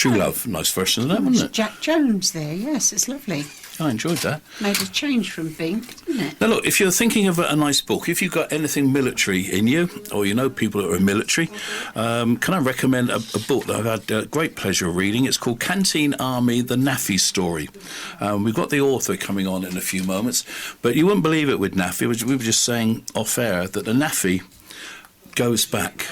True Love, nice version of that, wasn't it? Jack Jones there, yes, it's lovely. I enjoyed that. Made a change from Bink, didn't it? Now look, if you're thinking of a nice book, if you've got anything military in you, or you know people that are military, can I recommend a book that I've had great pleasure of reading? It's called Canteen Army, the Naafi Story. We've got the author coming on in a few moments, but you wouldn't believe it with Naafi. We were just saying off air that the Naafi goes back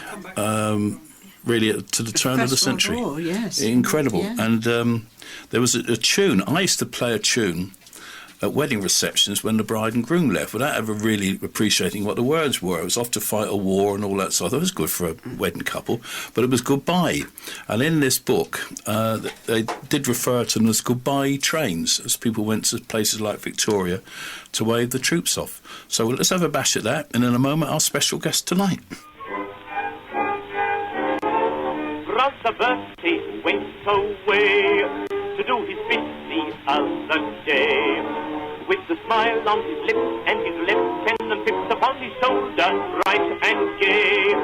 really to the turn of the century. War, yes. Incredible. Yeah. And there was a tune. I used to play a tune at wedding receptions when the bride and groom left, without ever really appreciating what the words were. It was off to fight a war and all that sort. It was good for a wedding couple, but it was goodbye. And in this book, they did refer to them as goodbye trains, as people went to places like Victoria to wave the troops off. So let's have a bash at that, and in a moment, our special guest tonight. Brother Bertie went away to do his bit the other day. With a smile on his lips and his lieutenant pips upon his shoulder, bright and gay.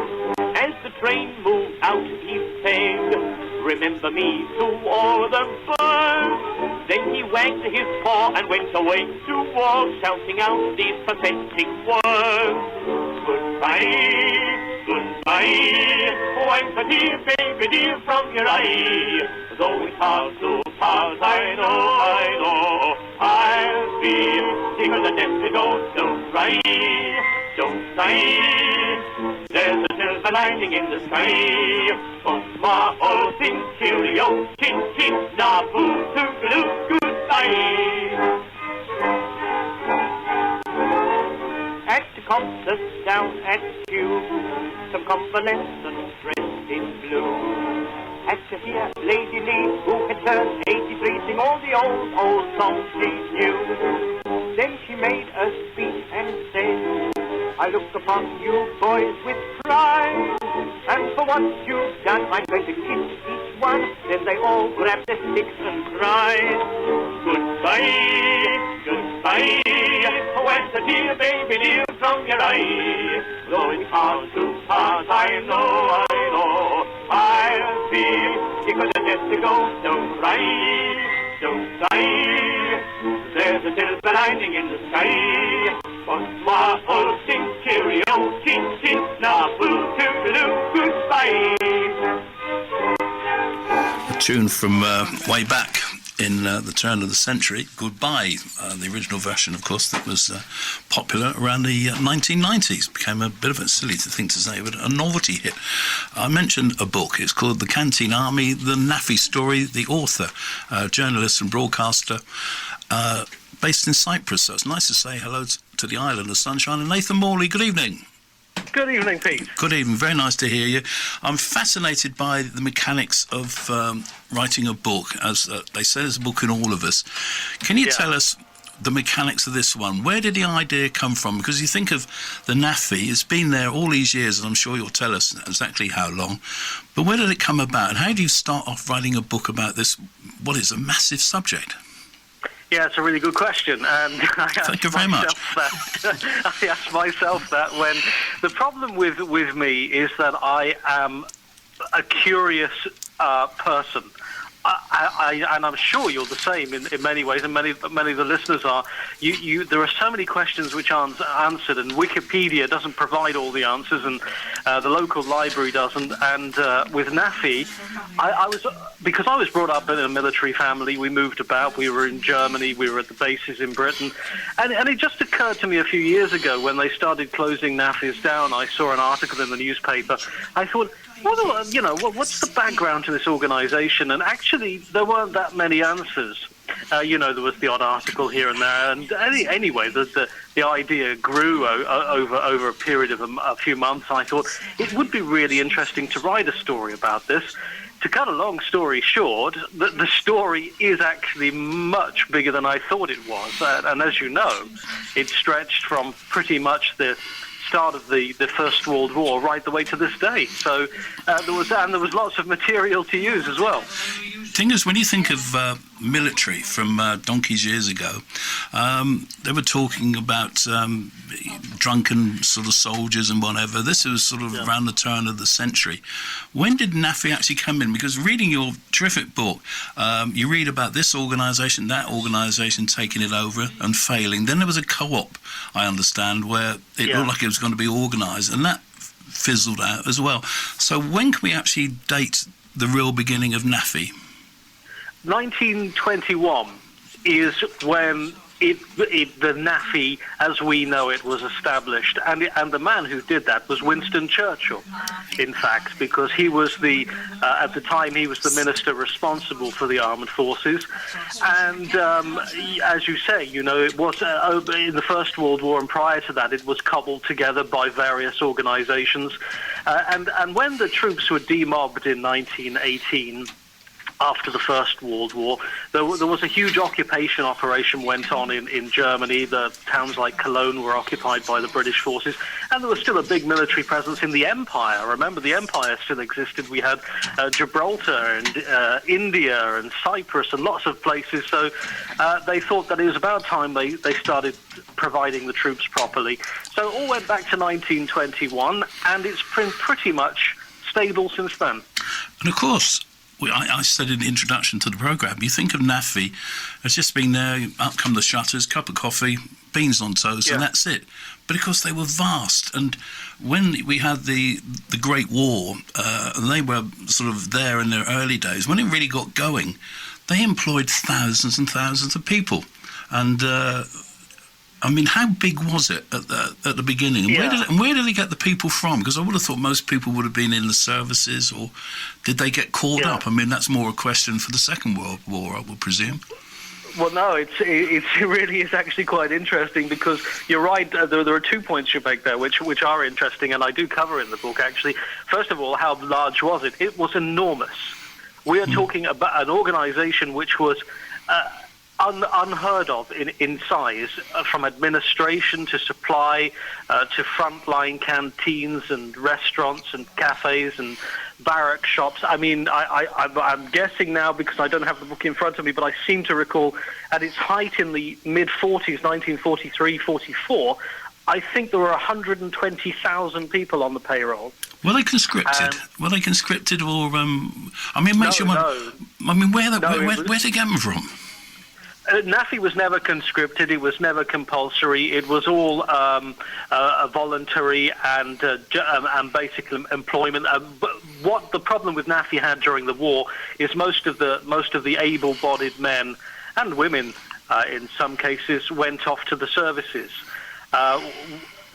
As the train moved out, he said, "Remember me to all the birds." Then he wagged his paw and went away to war, shouting out these pathetic words. Goodbye, goodbye, oh, I'm a dear baby dear from your eye. Though it's hard to part, I know, I'll be sicker than death to go. Don't cry, don't sigh, there's a silver lining in the sky. Bonsoir, all things cheerio, chin chin, Naafi, toodaloo, goodbye. At the concert down at Kew, some convalescents dressed in blue. Had to hear Lady Lee, who had turned 83, sing all the old songs she knew. Then she made a speech and said, "I look upon you boys with pride, and for what you've done I'm going to kiss each one." Then they all grabbed their sticks and cried, "Goodbye, goodbye, oh, and a dear baby dear from your eye. Though it's hard to part, I know, I'll be sicker than death to go. Don't cry, don't sigh, there's a silver lining in the sky. Bonsoir, all things cheerio, chin chin, Naafi, toodaloo, goodbye." A tune from way back in the turn of the century, Goodbye, the original version, of course, that was popular around the 1990s. Became a bit of a silly thing to say, but a novelty hit. I mentioned a book. It's called The Canteen Army, the Naafi Story. The author, journalist and broadcaster, based in Cyprus. So it's nice to say hello to the island of sunshine. And Nathan Morley, good evening. Good evening, Pete. Good evening. Very nice to hear you. I'm fascinated by the mechanics of writing a book. As they say, there's a book in all of us. Can you tell us the mechanics of this one? Where did the idea come from? Because you think of the Naafi, it's been there all these years, and I'm sure you'll tell us exactly how long. But where did it come about? And how do you start off writing a book about this, what is a massive subject? Yeah, it's a really good question, and Thank you very much. I asked myself that when the problem with me is that I am a curious person. And I'm sure you're the same in many ways, and many of the listeners are. There are so many questions which aren't answered, and Wikipedia doesn't provide all the answers, and the local library doesn't. And with Naafi, because I was brought up in a military family. We moved about. We were in Germany. We were at the bases in Britain, and it just occurred to me a few years ago when they started closing Naafis down. I saw an article in the newspaper. I thought, what's the background to this organisation? And actually, there weren't that many answers. There was the odd article here and there. And anyway, the idea grew over a period of a few months. I thought it would be really interesting to write a story about this. To cut a long story short, the story is actually much bigger than I thought it was. And as you know, it stretched from pretty much the start of the First World War right the way to this day. So there was lots of material to use as well. thing is, when you think of military from donkey's years ago, they were talking about drunken sort of soldiers and whatever. This was sort of around the turn of the century. When did Naafi actually come in? Because reading your terrific book, you read about this organisation, that organisation taking it over and failing. Then there was a co-op, I understand, where it looked like it was going to be organised, and that fizzled out as well. So when can we actually date the real beginning of Naafi? 1921 is when the Naafi, as we know it, was established, and the man who did that was Winston Churchill, in fact, because he was at the time he was the minister responsible for the armed forces, and as you say, it was in the First World War, and prior to that, it was cobbled together by various organisations, and when the troops were demobbed in 1918. After the First World War, there was a huge occupation operation went on in Germany. The towns like Cologne were occupied by the British forces, and there was still a big military presence in the Empire. Remember, the Empire still existed. We had Gibraltar and India and Cyprus and lots of places. So they thought that it was about time they started providing the troops properly. So it all went back to 1921, and it's been pretty much stable since then. And of course, I said in the introduction to the programme, you think of Naafi as just being there, up come the shutters, cup of coffee, beans on toast, and that's it. But of course they were vast, and when we had the Great War, and they were sort of there in their early days, when it really got going, they employed thousands and thousands of people. And I mean, how big was it at the beginning? And where did they get the people from? Because I would have thought most people would have been in the services, or did they get called up? I mean, that's more a question for the Second World War, I would presume. Well, no, it really is actually quite interesting, because you're right. There are 2 points you make there, which are interesting, and I do cover in the book, actually. First of all, how large was it? It was enormous. We are talking about an organisation which was unheard of in size, from administration to supply to frontline canteens and restaurants and cafes and barrack shops. I mean, I'm guessing now, because I don't have the book in front of me, but I seem to recall at its height in the mid-40s, 1943, 44, I think there were 120,000 people on the payroll. Were they conscripted? Or I mean, makes you wonder. No. I mean, where did they get them from? Naafi was never conscripted. It was never compulsory. It was all voluntary and basic employment. But what the problem with Naafi had during the war is most of the able-bodied men and women, in some cases, went off to the services.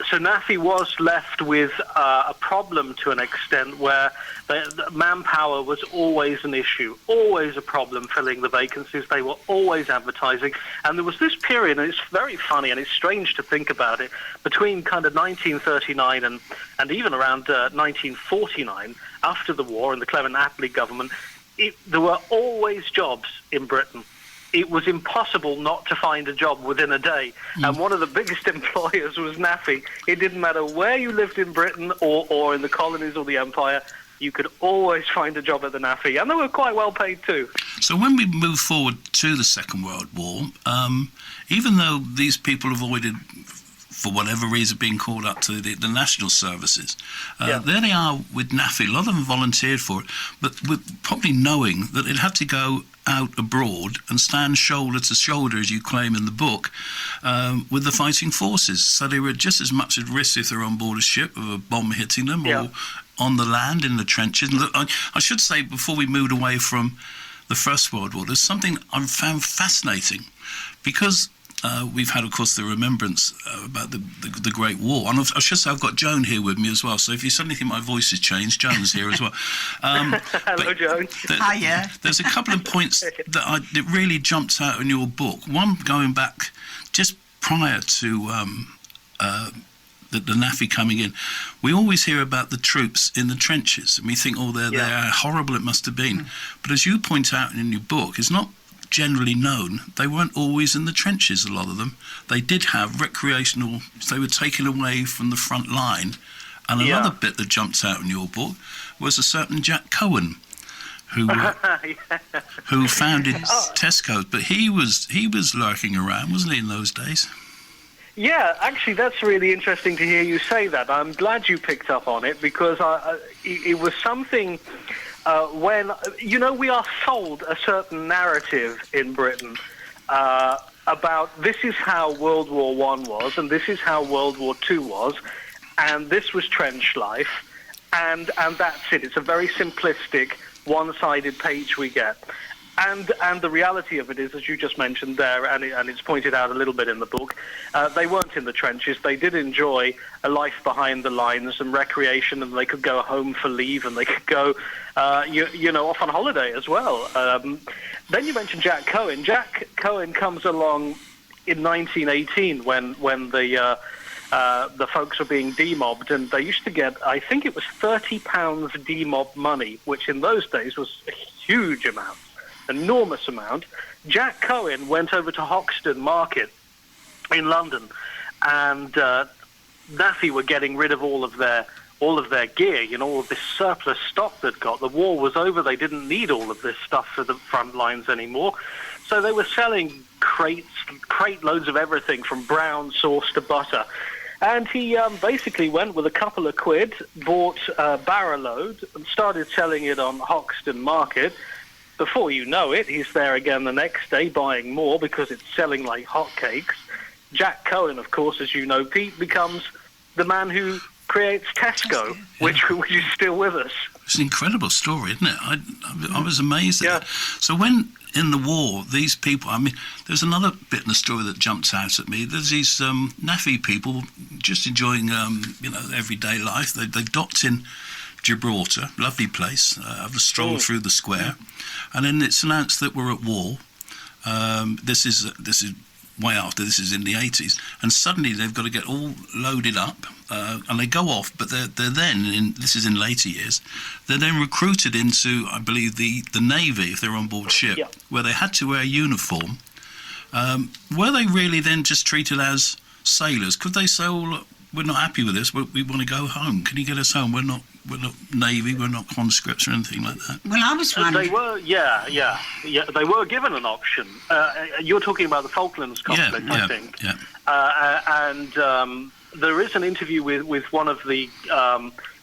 So Naafi was left with a problem to an extent where the manpower was always an issue, always a problem filling the vacancies. They were always advertising. And there was this period, and it's very funny and it's strange to think about it, between kind of 1939 and even around 1949, after the war and the Clement Attlee government, there were always jobs in Britain. It was impossible not to find a job within a day. And one of the biggest employers was Naafi. It didn't matter where you lived in Britain or in the colonies or the Empire, you could always find a job at the Naafi. And they were quite well paid too. So when we move forward to the Second World War, even though these people avoided, for whatever reason, being called up to the national services, there they are with Naafi. A lot of them volunteered for it, but with probably knowing that it had to go out abroad and stand shoulder to shoulder, as you claim in the book, with the fighting forces. So they were just as much at risk if they were on board a ship of a bomb hitting them or on the land in the trenches. And I should say, before we moved away from the First World War, there's something I've found fascinating, because we've had, of course, the remembrance about the Great War. And I should say I've got Joan here with me as well, so if you suddenly think my voice has changed, Joan's here as well. Hello, Joan. Hiya. There's a couple of points that really jumped out in your book. One, going back just prior to the Naafi coming in, we always hear about the troops in the trenches, and we think, oh, they're there, how horrible it must have been. But as you point out in your book, it's not generally known. They weren't always in the trenches, a lot of them. They did have recreational, they were taken away from the front line. And another bit that jumps out in your book was a certain Jack Cohen, who who founded Tesco's, but he was lurking around, wasn't he, in those days? Yeah, actually, that's really interesting to hear you say that. I'm glad you picked up on it, because it was something when, we are sold a certain narrative in Britain about this is how World War I was, and this is how World War II was, and this was trench life, and that's it. It's a very simplistic, one-sided page we get. And the reality of it is, as you just mentioned there, and it's pointed out a little bit in the book, they weren't in the trenches. They did enjoy a life behind the lines and recreation, and they could go home for leave, and they could go, off on holiday as well. Then you mentioned Jack Cohen. Jack Cohen comes along in 1918 when the folks were being demobbed, and they used to get, I think it was £30 demob money, which in those days was a huge amount. Enormous amount. Jack Cohen went over to Hoxton Market in London, and Naafi were getting rid of all of their gear, all of this surplus stock they'd got. The war was over. They didn't need all of this stuff for the front lines anymore. So they were selling crate loads of everything from brown sauce to butter. And he basically went with a couple of quid, bought a barrow load, and started selling it on Hoxton Market. Before you know it, he's there again the next day buying more because it's selling like hotcakes. Jack Cohen, of course, as you know, Pete, becomes the man who creates Tesco, which is still with us. It's an incredible story, isn't it? I was amazed at it. So when in the war, these people, there's another bit in the story that jumps out at me. There's these Naafi people just enjoying, everyday life. They docked in Gibraltar, lovely place, have a stroll through the square, and then it's announced that we're at war. This is way after, this is in the 80s, and suddenly they've got to get all loaded up, and they go off, but they're then, this is in later years, they're then recruited into, I believe, the Navy, if they're on board ship, where they had to wear a uniform. Were they really then just treated as sailors? Could they say, look, we're not happy with this, we want to go home. Can you get us home? We're not Navy, we're not conscripts or anything like that. Well, I was wondering. They were, they were given an option. You're talking about the Falklands conflict, I think. Yeah. And there is an interview with one of the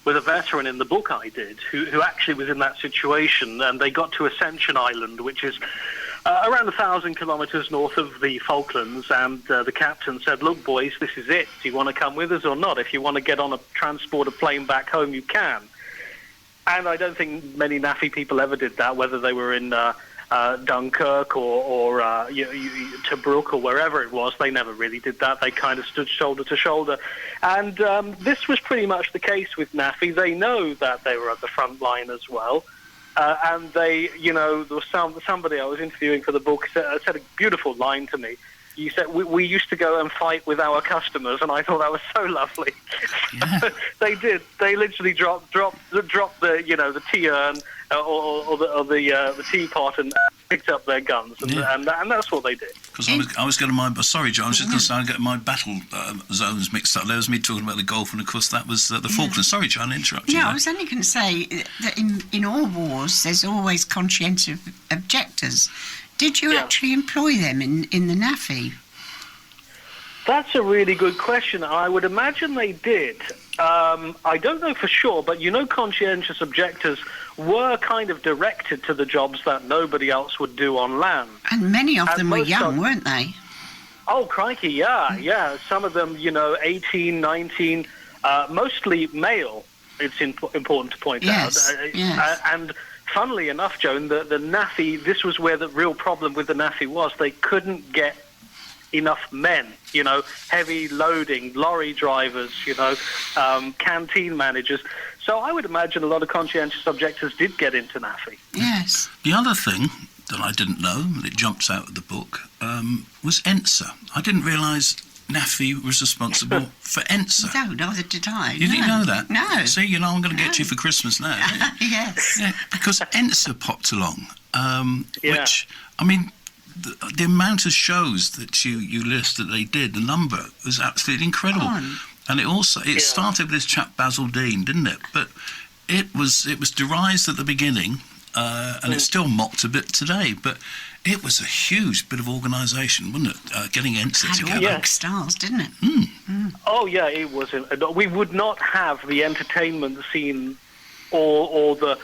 with a veteran in the book I did, who actually was in that situation, and they got to Ascension Island, which is around 1,000 kilometres north of the Falklands, and the captain said, look, boys, this is it. Do you want to come with us or not? If you want to get on a transporter plane back home, you can. And I don't think many Naafi people ever did that, whether they were in Dunkirk or Tobruk or wherever it was. They never really did that. They kind of stood shoulder to shoulder. And this was pretty much the case with Naafi. They know that they were at the front line as well. And they, there was somebody I was interviewing for the book said a beautiful line to me. You said, we used to go and fight with our customers, and I thought that was so lovely. Yeah. They did. They literally dropped the tea urn or the teapot and picked up their guns, and that's what they did. Because I was getting sorry, John, I was just going to say I'm getting my battle zones mixed up. There was me talking about the Gulf, and of course that was the Falklands. Sorry, John, I interrupted you. Yeah, I was only going to say that in all wars there's always conscientious objectors. Did you actually employ them in the Naafi? That's a really good question. I would imagine they did. I don't know for sure, but conscientious objectors were kind of directed to the jobs that nobody else would do on land. And many of them were young, weren't they? Oh, crikey, yeah. Some of them, 18, 19, mostly male, it's important to point out. Yes. And funnily enough, Joan, the Naafi, this was where the real problem with the Naafi was. They couldn't get enough men, heavy loading, lorry drivers, canteen managers. So I would imagine a lot of conscientious objectors did get into Naafi. Yes. The other thing that I didn't know, and it jumps out of the book, was ENSA. I didn't realise Naafi was responsible for ENSA. No, neither did I. You didn't know that? No. See, I'm going to get you for Christmas now. Yes. Yeah, because ENSA popped along, which, the amount of shows that you list that they did, the number was absolutely incredible. And it started with this chap Basil Dean, didn't it? But it was derised at the beginning and it's still mocked a bit today, but it was a huge bit of organisation, wasn't it? Getting ENSA together. Had all rock stars, didn't it? Oh yeah, it was. We would not have the entertainment scene or the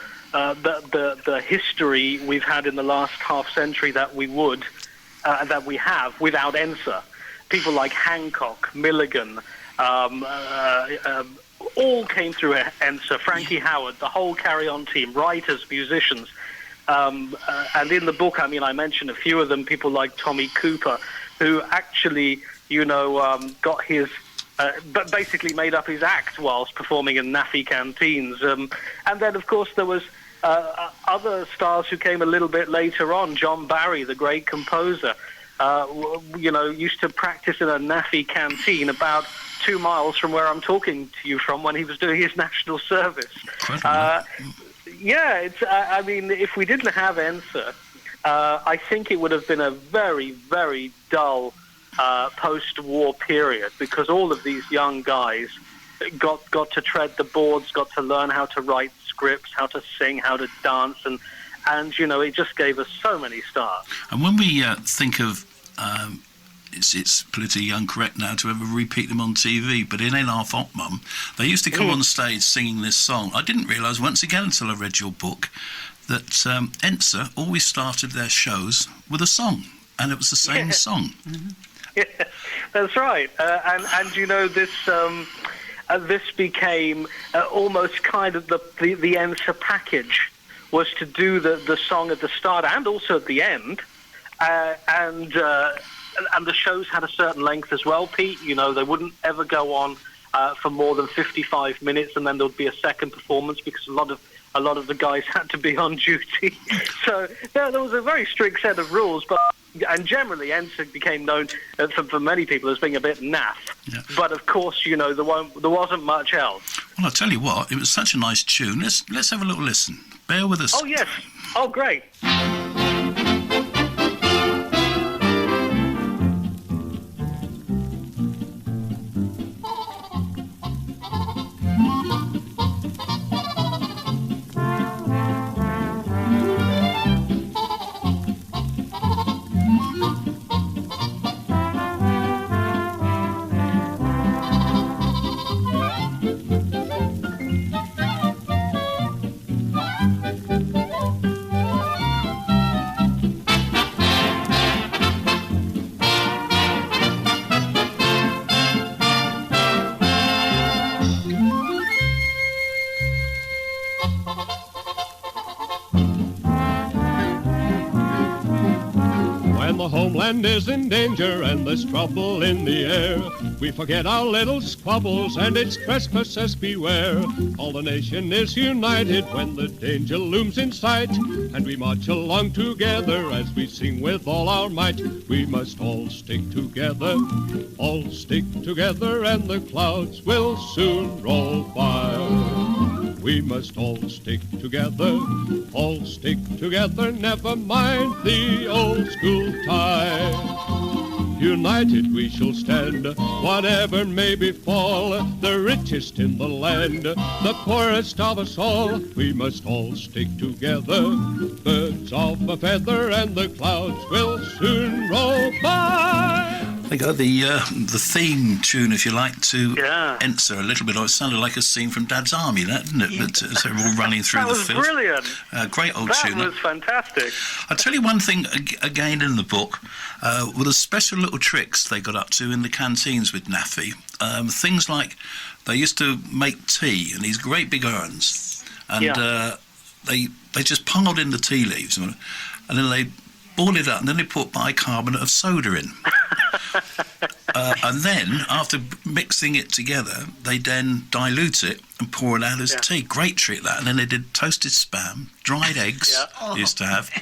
history we've had in the last half century that we have without ENSA. People like Hancock, Milligan, all came through ENSA. Frankie Howard, the whole Carry On team, writers, musicians. And in the book, I mean, I mentioned a few of them, people like Tommy Cooper, who actually, got his, but basically made up his act whilst performing in Naafi Canteens. And then, of course, there was other stars who came a little bit later on. John Barry, the great composer, used to practice in a Naafi canteen about 2 miles from where I'm talking to you from when he was doing his national service. Yeah, I mean, if we didn't have ENSA, I think it would have been a very, very dull post-war period, because all of these young guys got to tread the boards, got to learn how to write scripts, how to sing, how to dance, and it just gave us so many stars. And when we think of it's politically incorrect now to ever repeat them on TV, but in Our Folk Mum, they used to come on stage singing this song. I didn't realise once again until I read your book that ENSA always started their shows with a song, and it was the same song. Yeah, that's right. This became almost kind of the ENSA package, was to do the song at the start and also at the end, and the shows had a certain length as well, Pete. They wouldn't ever go on for more than 55 minutes, and then there would be a second performance because a lot of the guys had to be on duty. So there was a very strict set of rules, and generally ENSA became known for many people as being a bit naff. Yeah. But of course, there wasn't much else. Well, I'll tell you what, it was such a nice tune. Let's have a little listen. Bear with us. Oh yes. Oh great. Homeland is in danger and there's trouble in the air. We forget our little squabbles and it's trespassers beware. All the nation is united when the danger looms in sight, and we march along together as we sing with all our might. We must all stick together and the clouds will soon roll by. We must all stick together, never mind the old school tie. United we shall stand, whatever may befall, the richest in the land, the poorest of us all. We must all stick together, birds of a feather, and the clouds will soon roll by. They got the theme tune, if you like, to ENSA a little bit. It sounded like a scene from Dad's Army, that, didn't it? Yeah. But so we're all running through the field. That was brilliant. Great old tune. That was fantastic. I'll tell you one thing again in the book, were the special little tricks they got up to in the canteens with Naafi. Things like they used to make tea in these great big urns, and they just piled in the tea leaves, and then they boiled it up, and then they put bicarbonate of soda in. And then, after mixing it together, they then dilute it and pour it out as tea. Great trick, that. And then they did toasted spam, dried eggs, they used to have,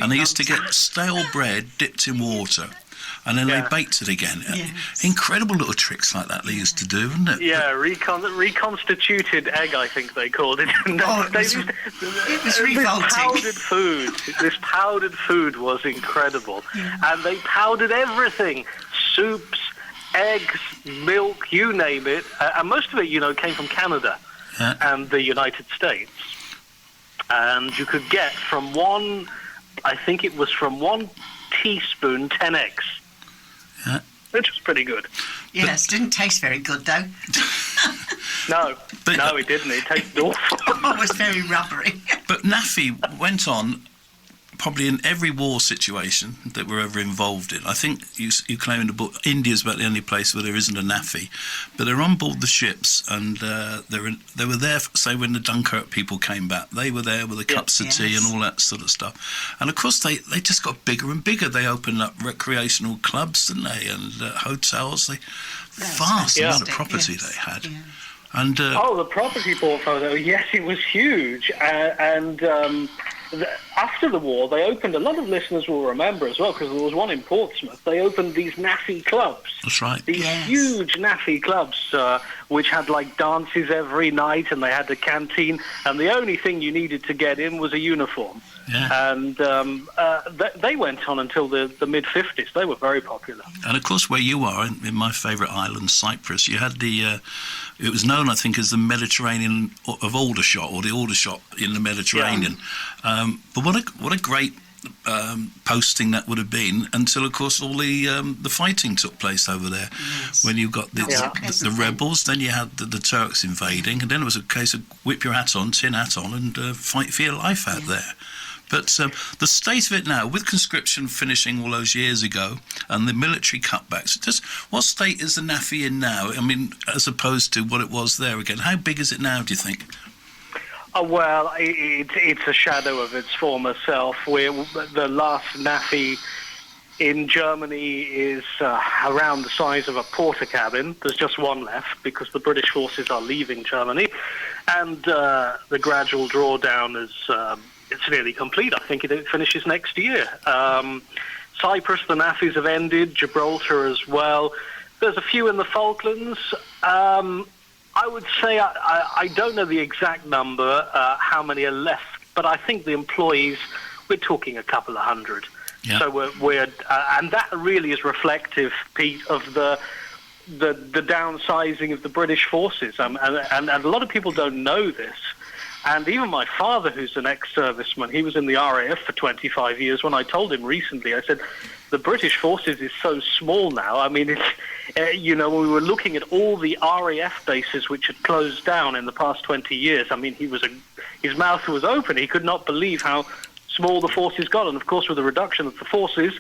and they used to get stale bread dipped in water, and then they baked it again. Yes. Incredible little tricks like that they used to do, wasn't it? Yeah, reconstituted egg, I think they called it. It was revolting. This powdered food was incredible. Yeah. And they powdered everything. Soups, eggs, milk, you name it. And most of it, came from Canada and the United States. and you could get from one teaspoon 10 eggs. Yeah. Which was pretty good. Yes, didn't taste very good though. No, it didn't. It tasted awful. It was very rubbery. But Naafi went on, probably in every war situation that we're ever involved in. I think you claim in the book India's about the only place where there isn't a Naafi, but they're on board the ships, and they were there. Say when the Dunkirk people came back, they were there with the cups of tea and all that sort of stuff. And of course they just got bigger and bigger. They opened up recreational clubs, didn't they, and hotels. Vast amount of property they had. Yeah. And the property portfolio, yes, it was huge, after the war, they opened, a lot of listeners will remember as well, because there was one in Portsmouth, they opened these Naafi clubs. That's right. These huge Naafi clubs, which had like dances every night, and they had a canteen, and the only thing you needed to get in was a uniform. Yeah. And they went on until the mid-50s. They were very popular. And of course, where you are, in my favourite island, Cyprus, you had it was known, I think, as the Mediterranean of Aldershot, or the Aldershot in the Mediterranean. Yeah. But what a great posting that would have been, until, of course, all the fighting took place over there. Yes. When you got the rebels, then you had the Turks invading, and then it was a case of whip your hat on, tin hat on, and fight for your life out there. But the state of it now, with conscription finishing all those years ago and the military cutbacks, what state is the Naafi in now? I mean, as opposed to what it was there again. How big is it now, do you think? Well, it's a shadow of its former self. The last Naafi in Germany is around the size of a porter cabin. There's just one left because the British forces are leaving Germany, and the gradual drawdown is it's nearly complete. I think it finishes next year. Cyprus, the Naafis have ended. Gibraltar as well. There's a few in the Falklands. I would say I don't know the exact number, how many are left, but I think the employees, we're talking a couple of hundred. Yeah. So we're and that really is reflective, Pete, of the downsizing of the British forces. And a lot of people don't know this. And even my father, who's an ex-serviceman, he was in the RAF for 25 years. When I told him recently, I said, the British forces is so small now. I mean, it's, when we were looking at all the RAF bases which had closed down in the past 20 years, I mean, his mouth was open. He could not believe how small the forces got. And, of course, with the reduction of the forces,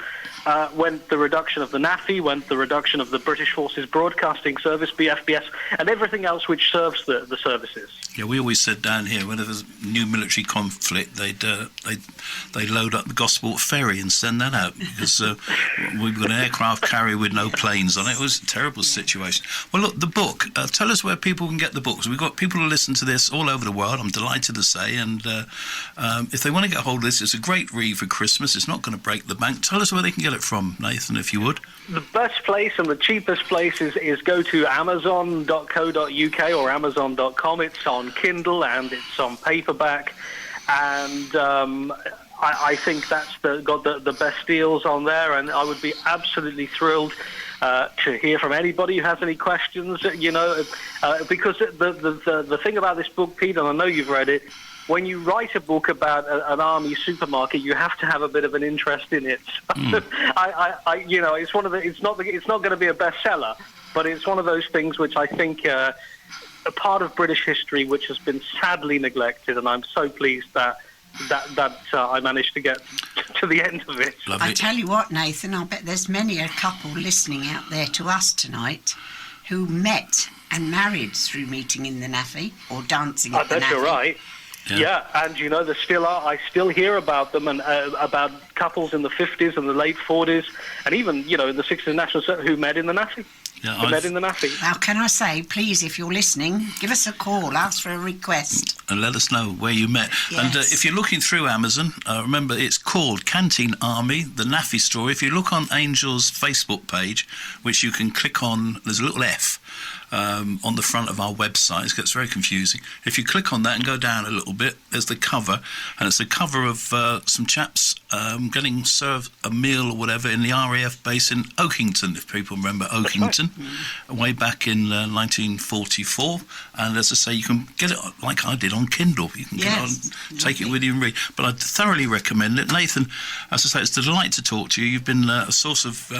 went the reduction of the Naafi, went the reduction of the British Forces Broadcasting Service, BFBS, and everything else which serves the services. Yeah, we always said down here, whenever there's new military conflict, they'd load up the Gosport ferry and send that out, because we've got an aircraft carrier with no planes on it. It was a terrible situation. Well, look, the book, tell us where people can get the books. We've got people who listen to this all over the world, I'm delighted to say, and if they want to get hold of this, it's a great read for Christmas. It's not going to break the bank. Tell us where they can get it from, Nathan, if you would. The best place and the cheapest place is go to amazon.co.uk or amazon.com. It's on Kindle and it's on paperback, and I think that's got the best deals on there, and I would be absolutely thrilled to hear from anybody who has any questions, because the thing about this book, Pete, and I know you've read it, when you write a book about an army supermarket, you have to have a bit of an interest in it. It's one of it's not going to be a bestseller, but it's one of those things which I think a part of British history which has been sadly neglected, and I'm so pleased that I managed to get to the end of it. Lovely. I tell you what, Nathan, I bet there's many a couple listening out there to us tonight who met and married through meeting in the Naafi or dancing at the Naafi. I bet you're right. Yeah, and there still are. I still hear about them, and about couples in the 50s and the late 40s, and even in the 60s national who met in the Naafi. Yeah, met in the Naafi. Now, can I say, please, if you're listening, give us a call, ask for a request, and let us know where you met. Yes. And if you're looking through Amazon, remember it's called Canteen Army: The Naafi Story. If you look on Angel's Facebook page, which you can click on, there's a little F. on the front of our website. It gets very confusing. If you click on that and go down a little bit, there's the cover, and it's a cover of some chaps getting served a meal or whatever in the RAF base in Oakington, if people remember Oakington, way back in 1944. And as I say, you can get it like I did on Kindle. You can get it on, take it with you and read. But I'd thoroughly recommend it. Nathan, as I say, it's a delight to talk to you. You've been a source of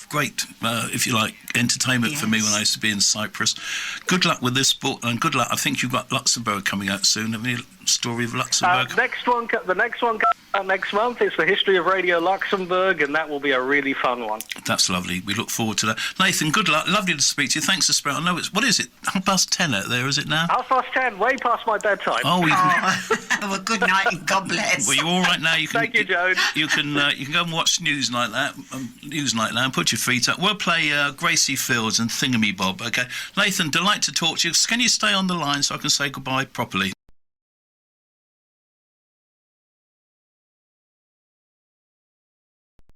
great, if you like, entertainment for me when I used to be in Cyprus. Good luck with this book, and good luck. I think you've got Luxembourg coming out soon. Have you a story of Luxembourg? The next one comes out next month. It's the history of Radio Luxembourg, and that will be a really fun one. That's lovely. We look forward to that. Nathan, good luck. Lovely to speak to you. Thanks for spending. I know it's, what is it? 10:30 out there, is it now? 10:30, way past my bedtime. Oh, Well, good night and God bless. Well, you're all right now. You can, Thank you, Joan. You can go and watch Newsnight now and put your feet up. We'll play Gracie Fields and Thingamy Bob. Okay, Nathan, delight to talk to you. Can you stay on the line so I can say goodbye properly?